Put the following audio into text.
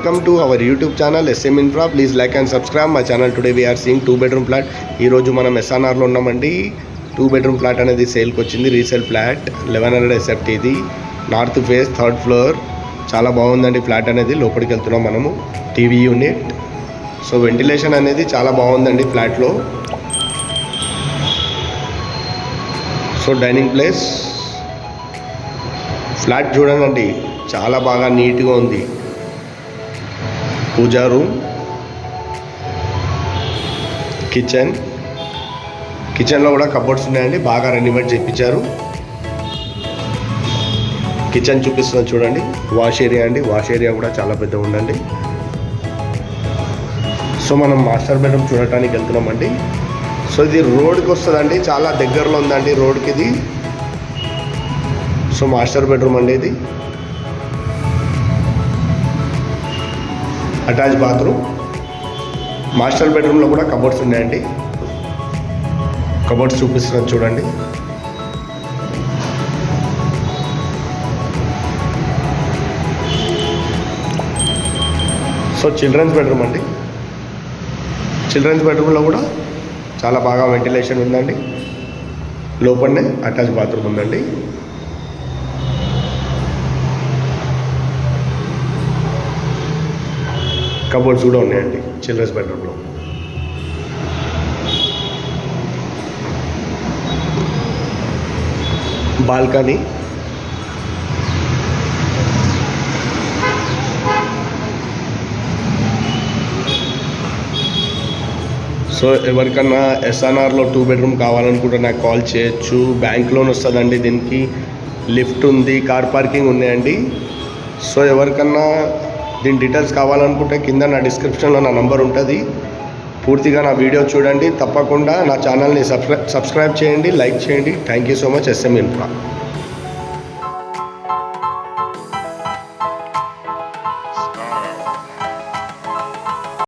welcome to our YouTube channel SM Infra. Please like and subscribe my channel. Today we are seeing 2-bedroom flat. ఈ రోజు మనం SNR లో ఉన్నామండి. 2-bedroom flat అనేది sale కి వచ్చింది. రీసేల్ ఫ్లాట్ 1100 SFT ఇది. North face 3rd floor. చాలా బాగుందండి ఫ్లాట్ అనేది. లోపలికి వెళ్తున్నాం మనము. TV unit. సో వెంటిలేషన్ అనేది చాలా బాగుందండి ఫ్లాట్ లో. So dining place. ఫ్లాట్ చూడండి చాలా బాగా నీట్గా ఉంది. పూజా రూమ్, కిచెన్లో కూడా కబోర్డ్స్ ఉన్నాయండి, బాగా రెనోవేట్ చేయించారు. కిచెన్ చూపిస్తున్నాను చూడండి. వాష్ ఏరియా అండి, వాష్ ఏరియా కూడా చాలా పెద్దగా ఉందండి. సో మనం మాస్టర్ బెడ్రూమ్ చూడటానికి వెళ్తున్నామండి. సో ఇది రోడ్కి వస్తుందండి, చాలా దగ్గరలో ఉందండి రోడ్కి ఇది. సో మాస్టర్ బెడ్రూమ్ అండి ఇది. Attach bathroom. మాస్టర్ బెడ్రూమ్లో కూడా కబోర్డ్స్ ఉన్నాయండి. కబోర్డ్స్ చూపిస్తున్నాను చూడండి. సో చిల్డ్రన్స్ బెడ్రూమ్ అండి. చిల్డ్రన్స్ బెడ్రూమ్లో కూడా చాలా బాగా వెంటిలేషన్ ఉందండి. లోపలనే అటాచ్ బాత్రూమ్ ఉందండి. కబోర్డ్స్ కూడా ఉన్నాయండి చిల్డ్రన్స్ బెడ్రూమ్లో. బాల్కనీ. సో ఎవరికన్నా SNRలో 2 బెడ్రూమ్ కావాలనుకుంటే నాకు కాల్ చేయొచ్చు. బ్యాంక్ లోన్ వస్తుందండి దీనికి. లిఫ్ట్ ఉంది, కార్ పార్కింగ్ ఉన్నాయండి. సో ఎవరికన్నా దీని డీటెయిల్స్ కావాలనుకుంటే కింద నా డిస్క్రిప్షన్లో నా నంబర్ ఉంటుంది. పూర్తిగా నా వీడియో చూడండి. తప్పకుండా నా ఛానల్ని సబ్స్క్రైబ్ చేయండి, లైక్ చేయండి. Thank you so much SM Infra.